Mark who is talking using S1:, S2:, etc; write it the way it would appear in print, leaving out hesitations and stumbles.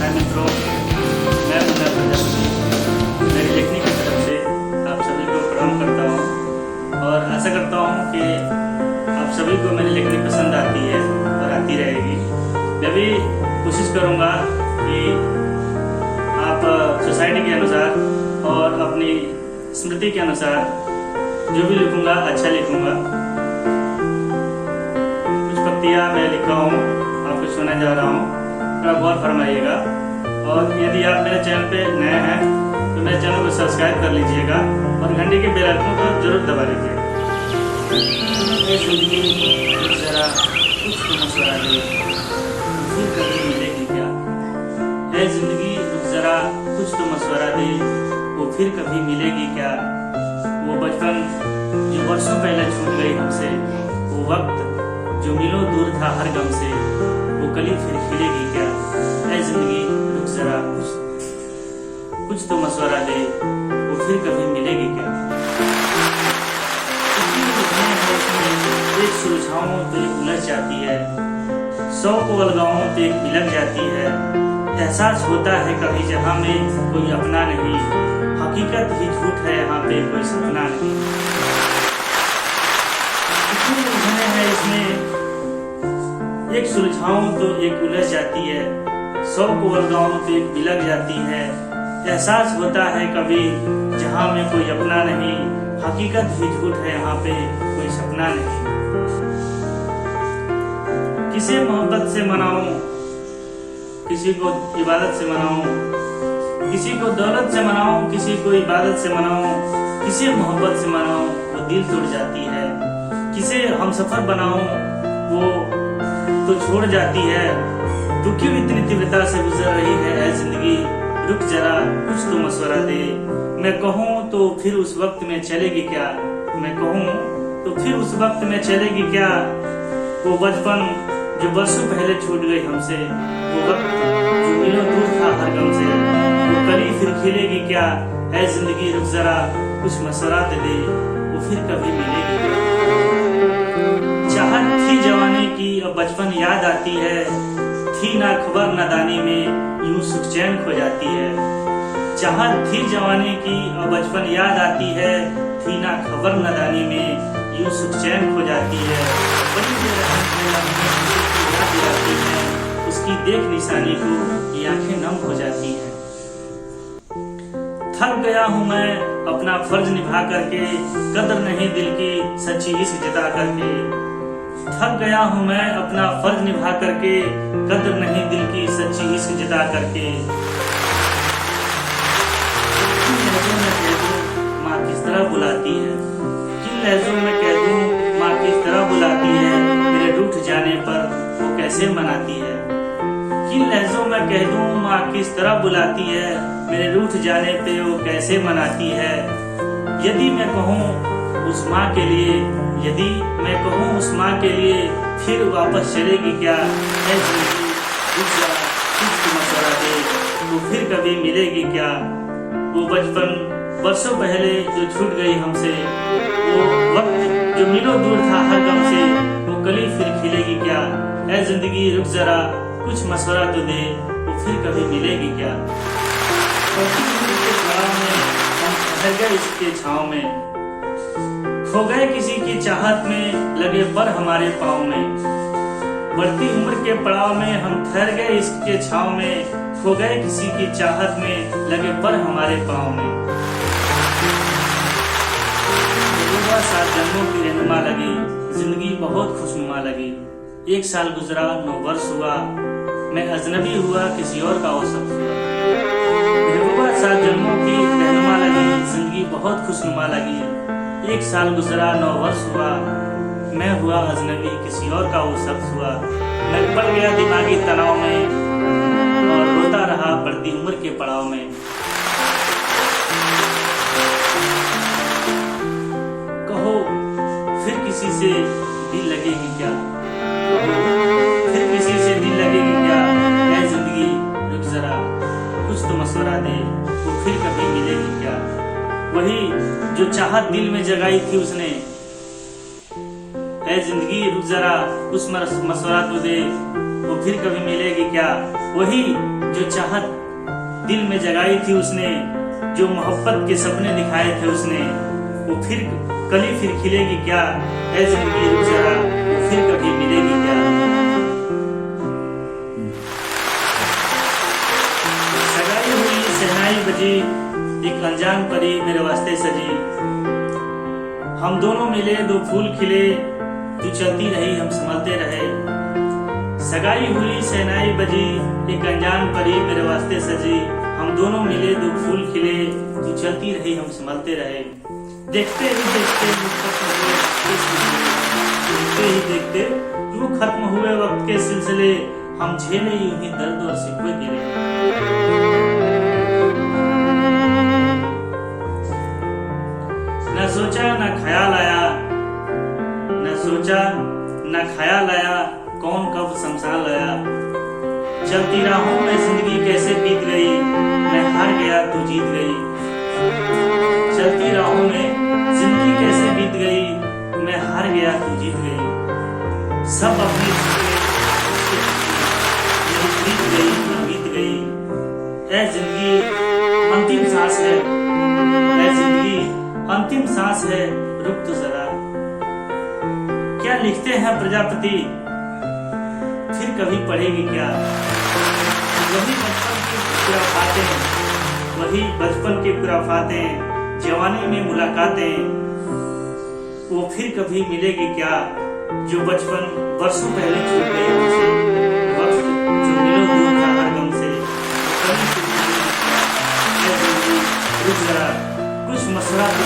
S1: हाय मित्रों, मैं मुन्ना प्रजापति मेरी लेखनी की तरफ से आप सभी को प्रणाम करता हूँ और आशा करता हूँ कि आप सभी को मेरी लेखनी पसंद आती है और आती रहेगी। मैं भी कोशिश करूँगा कि आप सोसाइटी के अनुसार और अपनी स्मृति के अनुसार जो भी लिखूँगा अच्छा लिखूँगा। कुछ पंक्तियाँ मैं लिखा हूँ, आपको सुना जा रहा हूँ, थोड़ा गौर फरमाइएगा। और यदि आप मेरे चैनल पे नए हैं तो मेरे चैनल को सब्सक्राइब कर लीजिएगा और घंटे के बेल आइकन को जरूर दबा लीजिएगा। जरा कुछ तो मशवरा दे, फिर कभी मिलेगी क्या? है जिंदगी जरा कुछ तो मशवरा दे, वो फिर कभी मिलेगी क्या? वो बचपन जो वर्षों पहले छूट गई हमसे, वो वक्त जो मिलो दूर था हर गम से, वो कली फिर खिलेगी क्या? ऐ जिंदगी रुक जरा कुछ तो मशवरा दे, वो फिर कभी मिलेगी क्या? एक सुलझाऊं तो एक उलझ जाती है, 100 को अलगाऊं तो एक बिलक जाती है। एहसास होता है कभी जहां में कोई अपना नहीं, हकीकत ही झूठ है यहाँ पे कोई सपना नहीं। इतनी उलझने हैं इसमें, एक सुलझाऊं तो एक उलझ जाती है, 100 को अलगाऊं तो एक बिलक जाती है। एहसास होता है कभी जहां में कोई अपना नहीं, हकीकत ही झूठ है यहाँ पे कोई सपना नहीं। किसे मोहब्बत से मनाऊं, किसी को इबादत से मनाऊं, किसी को दौलत से मनाऊं, किसी को इबादत से मनाऊं, किसे मोहब्बत से मनाऊं वो दिल तोड़ जाती है, किसे हम सफर बनाऊं वो तो छोड़ जाती है। तू क्यों इतनी तीव्रता से गुजर रही है ऐ जिंदगी, रुक जरा कुछ तो मशवरा दे। मैं कहूँ तो फिर उस वक्त में चलेगी क्या? मैं कहूँ तो फिर उस वक्त में चलेगी क्या? वो बचपन जो बरसों पहले छूट गई हमसे, वो वक्त जो मिलो दूर था हर गम से, वो कली फिर खिलेगी क्या? ऐ जिंदगी रुक जरा कुछ मशवरा दे, वो फिर कभी मिलेगी क्या? चाहत थी जवानी की अब बचपन याद आती है, थी ना खबर नादानी में यूं सुख चैन खो जाती है। चाहत थी जवानी की अब बचपन याद आती है, थी ना खबर नादानी में यूं सुख चैन खो जाती है। बड़ी देर याद दिलाती है, उसकी देख निशानी को ये आंखें नम हो जाती हैं। थक गया हूँ मैं अपना फर्ज निभा करके, कदर नहीं दिल की सच्ची इश्क जता करके। थक गया हूँ मैं अपना फर्ज निभा करके, कदर नहीं दिल की सच्ची इश्क जता करके। किन लहजों में कह दूं माँ किस तरह बुलाती है, किन लहजों में कह दूं माँ किस तरह बुलाती है, मेरे रूठ जाने पर वो कैसे मनाती है। किन लहजों में कह दूं माँ किस तरह बुलाती है, मेरे रूठ जाने पे वो कैसे मनाती है। यदि मैं कहूँ उस माँ के लिए, यदि मैं कहूँ उस माँ के लिए, फिर वापस चलेगी क्या? ऐ जिंदगी रुक जरा कुछ तो मशवरा दे, वो फिर कभी मिलेगी क्या? वो बचपन बरसों पहले जो छूट गई हमसे, वो वक्त जो मिलो दूर था हर गम से, वो कली फिर खिलेगी क्या? ऐ जिंदगी रुक जरा कुछ मशवरा तो दे, वो फिर कभी मिलेगी क्या? हम गए इसके छाँव में, खो गए किसी की चाहत में, लगे पर हमारे पाँव में। बढ़ती उम्र के पड़ाव में हम ठहर गए इसके छाँव में, खो गए किसी की चाहत में, लगे पर हमारे पाँव में। 7 जन्मों की रहनुमा लगी, जिंदगी बहुत खुशनुमा लगी। 1 साल गुजरा 9 वर्ष हुआ, मैं अजनबी हुआ किसी और का वो शख्स हुआ। 7 जन्मों की रहनुमा लगी, जिंदगी बहुत खुशनुमा लगी। 1 साल गुजरा 9 वर्ष हुआ, मैं हुआ अजनबी किसी और का वो शख्स हुआ। मैं पड़ गया दिमागी तनाव में और रोता रहा बढ़ती उम्र के पड़ाव में। कहो फिर किसी से दिल लगेगी क्या? फिर किसी से दिल लगेगी क्या? ऐ जिंदगी रुक जरा कुछ तो मशवरा दे, वो फिर कभी मिलेगी क्या? वही जो चाहत दिल में जगाई थी उसने, ऐ जिंदगी रुक जरा कुछ मशवरा तो दे, वो फिर कभी मिलेगी क्या? वही जो चाहत दिल में जगाई थी उसने, जो मोहब्बत के सपने दिखाए थे उसने, वो फिर कली फिर खिलेगी क्या? ऐ जिंदगी रुक जरा, वो फिर कभी मिलेगी क्या? सगाई हुई शहनाई बजी, एक अनजान परी मेरे वास्ते सजी। हम दोनों मिले दो फूल खिले, तू चलती रही हम संभलते रहे। सगाई हुई शहनाई बजी, एक अनजान परी मेरे वास्ते सजी। हम दोनों मिले दो फूल खिले, तू चलती रही हम संभलते रहे। देखते ही देखते यूं खत्म हुए वक्त के सिलसिले, हम झेले यूं ही दर्द और सिकवे गिरे। न सोचा न ख्याल आया, न सोचा न ख्याल आया, कौन कब शमशान लाया। चलती राहों में जिंदगी कैसे बीत गई, मैं हार गया तू जीत गई। चलती राहों में जिंदगी कैसे बीत गई, मैं हार गया तू जीत गई। सब अपनी बीत गई तू बीत गई। ऐ जिंदगी अंतिम सांस है, ऐ जिंदगी अंतिम सांस है, रुक तो जरा। क्या लिखते हैं प्रजापति, फिर कभी पढ़ेगी क्या? वही बचपन की खुराफातें, वही बचपन की खुराफातें, जवानी में मुलाकातें, वो फिर कभी मिलेगी क्या? जो बचपन वर्षों पहले छूट गई हमसे, वक्त जो मिलो दूर था हर गम से, कभी रुक जरा, कुछ मसला तो